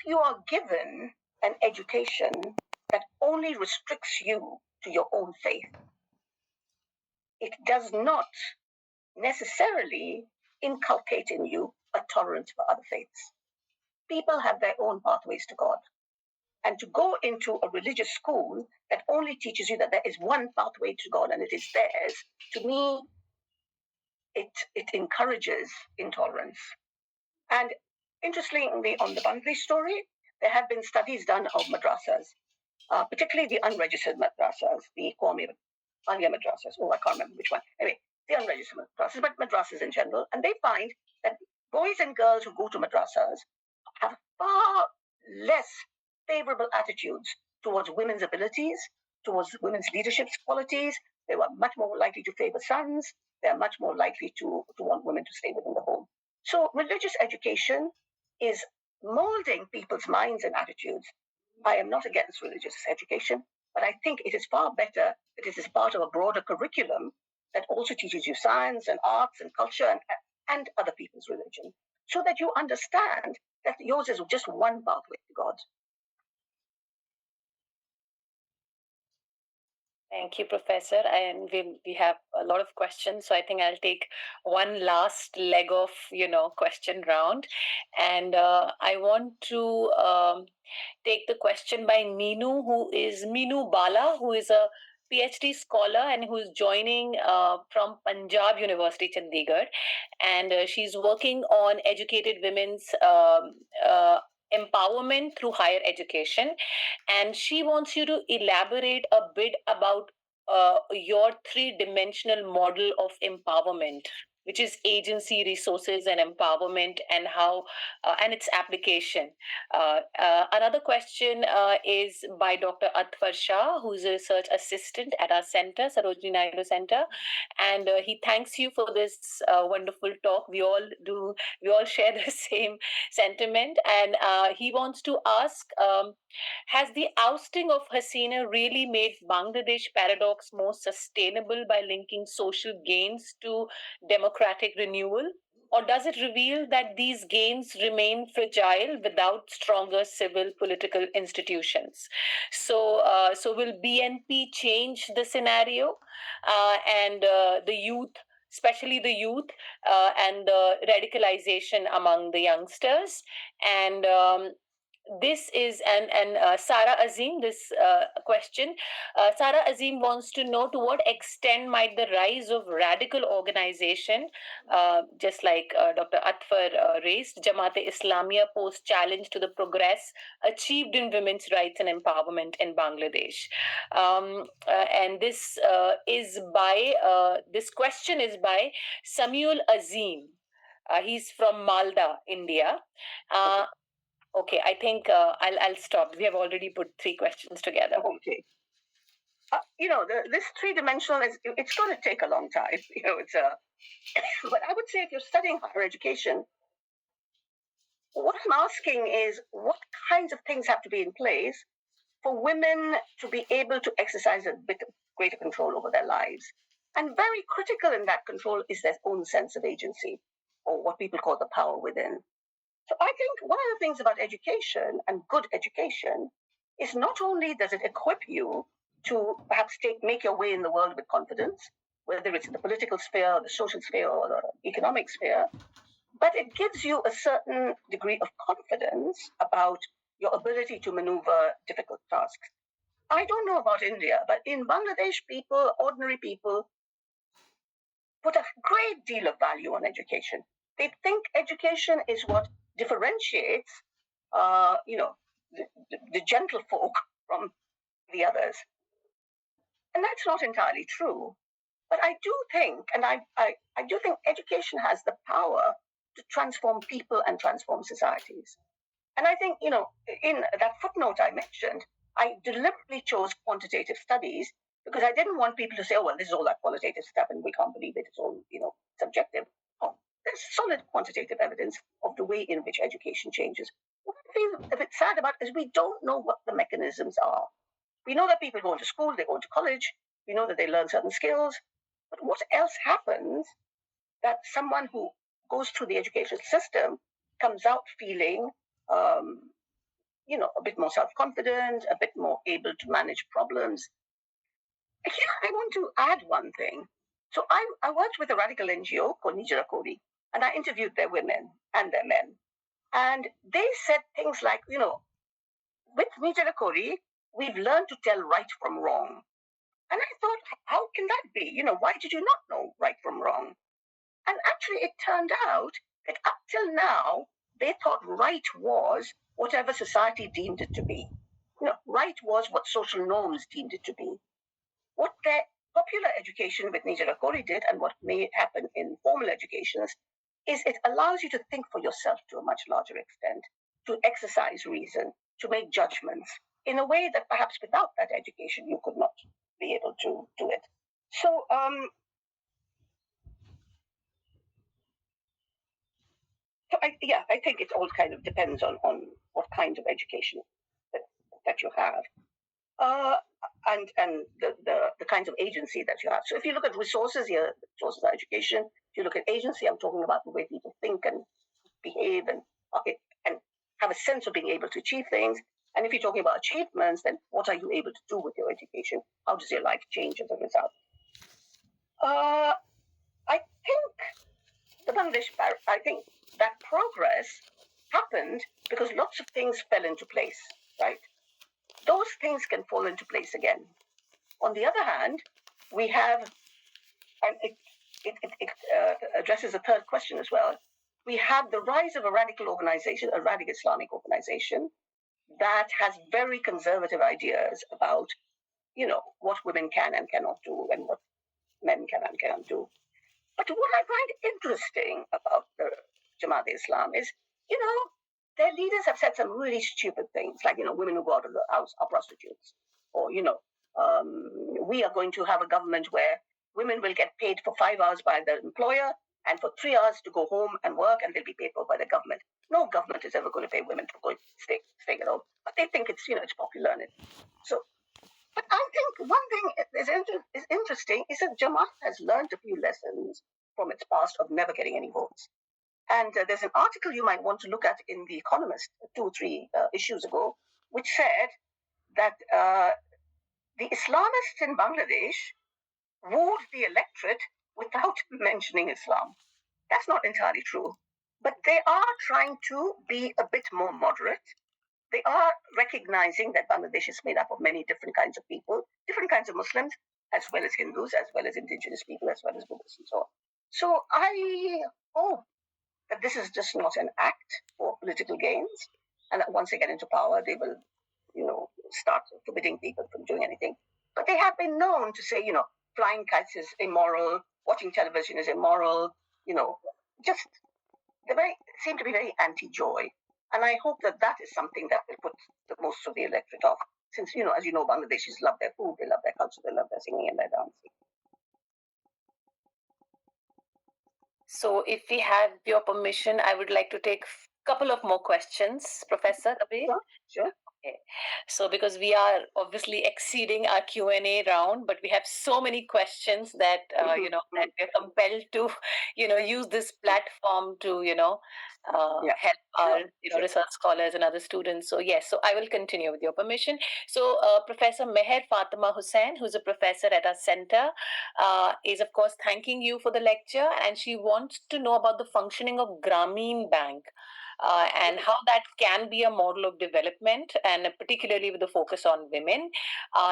you are given an education that only restricts you to your own faith, it does not necessarily inculcate in you a tolerance for other faiths. People have their own pathways to God. And to go into a religious school that only teaches you that there is one pathway to God and it is theirs, to me, it encourages intolerance. And interestingly, on the Bangladesh story, there have been studies done of madrasas, particularly the unregistered madrasas, the Qawmi Alia madrasas. Oh, I can't remember which one. Anyway, the unregistered madrasas, but madrasas in general. And they find that boys and girls who go to madrasas have far less favorable attitudes towards women's abilities, towards women's leadership qualities. They were much more likely to favor sons. They're much more likely to want women to stay within the home. So religious education is molding people's minds and attitudes. I am not against religious education, but I think it is far better that it is part of a broader curriculum that also teaches you science and arts and culture and other people's religion, so that you understand that yours is just one pathway to God. Thank you, Professor. And we have a lot of questions, so I think I'll take one last leg of question round, and I want to take the question by Minu Bala, who is a PhD scholar and who is joining from Punjab University, Chandigarh, and she's working on educated women's empowerment through higher education, and she wants you to elaborate a bit about your three-dimensional model of empowerment, which is agency, resources, and empowerment, and how and its application. Another question is by Dr. Atfar Shah, who is a research assistant at our center, Sarojini Naidu Center, and he thanks you for this wonderful talk. We all share the same sentiment, and he wants to ask. Has the ousting of Hasina really made Bangladesh paradox more sustainable by linking social gains to democratic renewal? Or does it reveal that these gains remain fragile without stronger civil political institutions? So will BNP change the scenario? And the youth, especially the youth, and the radicalization among the youngsters, and this is and Sara Azim, this question. Sara Azim wants to know to what extent might the rise of radical organization, just like Dr. Atfar raised, Jamaat-e Islamia, pose challenge to the progress achieved in women's rights and empowerment in Bangladesh. And this this question is by Samuel Azim. He's from Malda, India. Okay, I think I'll stop. We have already put three questions together. Okay. This three-dimensional it's going to take a long time. But I would say if you're studying higher education, what I'm asking is what kinds of things have to be in place for women to be able to exercise a bit of greater control over their lives. And very critical in that control is their own sense of agency, or what people call the power within. So I think one of the things about education and good education is not only does it equip you to perhaps make your way in the world with confidence, whether it's in the political sphere, or the social sphere, or the economic sphere, but it gives you a certain degree of confidence about your ability to maneuver difficult tasks. I don't know about India, but in Bangladesh, ordinary people, put a great deal of value on education. They think education is what differentiates, the gentlefolk from the others. And that's not entirely true. But I do think, and I do think education has the power to transform people and transform societies. And I think, in that footnote I mentioned, I deliberately chose quantitative studies because I didn't want people to say, oh, well, this is all that qualitative stuff and we can't believe it. It's all, subjective. Oh, there's solid quantitative evidence of the way in which education changes. What I feel a bit sad about is we don't know what the mechanisms are. We know that people go into school, they go into college, we know that they learn certain skills, but what else happens that someone who goes through the educational system comes out feeling a bit more self-confident, a bit more able to manage problems. Here, I want to add one thing. So I worked with a radical NGO called Nijra Kori, and I interviewed their women and their men. And they said things like, with Nijra Kori, we've learned to tell right from wrong. And I thought, how can that be? Why did you not know right from wrong? And actually, it turned out that up till now, they thought right was whatever society deemed it to be. Right was what social norms deemed it to be. What the popular education with Nijra Kori did and what may happen in formal educations is it allows you to think for yourself to a much larger extent, to exercise reason, to make judgments in a way that perhaps without that education you could not be able to do it. So, I think it all kind of depends on what kind of education that you have. And the kinds of agency that you have. So if you look at resources here, resources are education. If you look at agency, I'm talking about the way people think and behave and have a sense of being able to achieve things. And if you're talking about achievements, then what are you able to do with your education? How does your life change as a result? I think that progress happened because lots of things fell into place, right? Those things can fall into place again. On the other hand, we have, and it addresses a third question as well. We have the rise of a radical organization, a radical Islamic organization that has very conservative ideas about, what women can and cannot do and what men can and cannot do. But what I find interesting about the Jamaat Islam is, their leaders have said some really stupid things, like, women who go out of the house are prostitutes. Or, we are going to have a government where women will get paid for 5 hours by their employer and for 3 hours to go home and work, and they'll be paid for by the government. No government is ever going to pay women for staying at home. But they think it's, it's popular. So, but I think one thing is interesting is that Jamaat has learned a few lessons from its past of never getting any votes. And there's an article you might want to look at in The Economist 2 or 3 issues ago, which said that the Islamists in Bangladesh wooed the electorate without mentioning Islam. That's not entirely true. But they are trying to be a bit more moderate. They are recognizing that Bangladesh is made up of many different kinds of people, different kinds of Muslims, as well as Hindus, as well as indigenous people, as well as Buddhists, and so on. So I hope that this is just not an act for political gains, and that once they get into power, they will, start forbidding people from doing anything. But they have been known to say, flying kites is immoral, watching television is immoral, just they seem to be very anti-joy. And I hope that that is something that will put the most of the electorate off. Since, as you know, Bangladeshis love their food, they love their culture, they love their singing and their dancing. So if we have your permission, I would like to take a couple of more questions, Professor Kabeer. Sure. Okay. So because we are obviously exceeding our Q&A round, but we have so many questions that, that we're compelled to, use this platform to, help our, research scholars and other students. So yes, so I will continue with your permission. So Professor Meher Fatima Hussain, who's a professor at our center, is of course thanking you for the lecture, and she wants to know about the functioning of Grameen Bank. And how that can be a model of development, and particularly with the focus on women.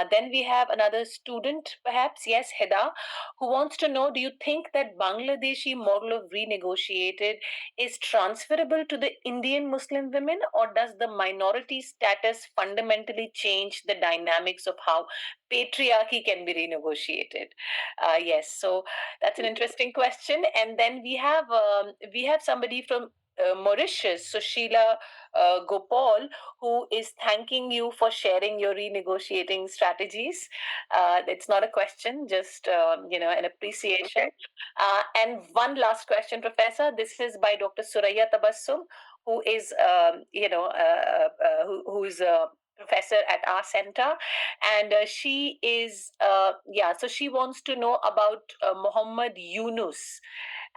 Then we have another student, perhaps, yes, Heda, who wants to know, do you think that Bangladeshi model of renegotiated is transferable to the Indian Muslim women, or does the minority status fundamentally change the dynamics of how patriarchy can be renegotiated? Yes, so that's an interesting question. And then we have somebody from Mauritius, so Sheila Gopal, who is thanking you for sharing your renegotiating strategies. It's not a question, just an appreciation. Okay. And one last question, Professor. This is by Dr. Suraya Tabassum, who is who is a professor at our center, and she is so she wants to know about Muhammad Yunus.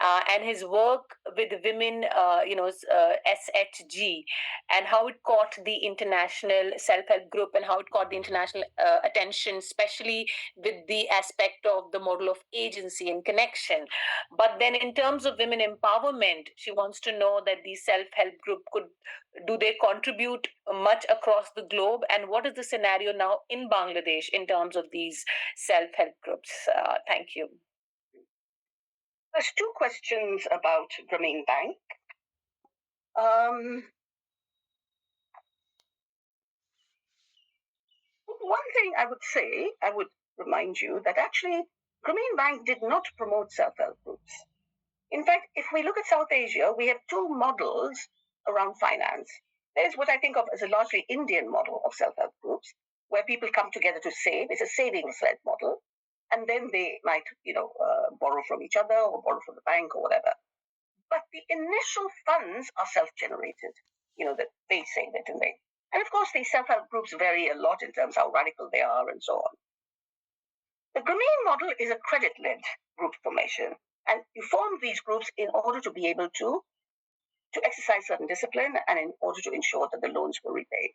and his work with women, SHG, and how it caught the international self-help group and how it caught the international attention, especially with the aspect of the model of agency and connection. But then in terms of women empowerment, she wants to know that the self-help group do they contribute much across the globe, and what is the scenario now in Bangladesh in terms of these self-help groups? Thank you. There's two questions about Grameen Bank. One thing I would remind you that actually Grameen Bank did not promote self-help groups. In fact, if we look at South Asia, we have two models around finance. There's what I think of as a largely Indian model of self-help groups, where people come together to save. It's a savings-led model, and then they might, borrow from each other or borrow from the bank or whatever. But the initial funds are self-generated. That they save it and of course these self-help groups vary a lot in terms of how radical they are and so on. The Grameen model is a credit-led group formation, and you form these groups in order to be able to exercise certain discipline and in order to ensure that the loans were repaid.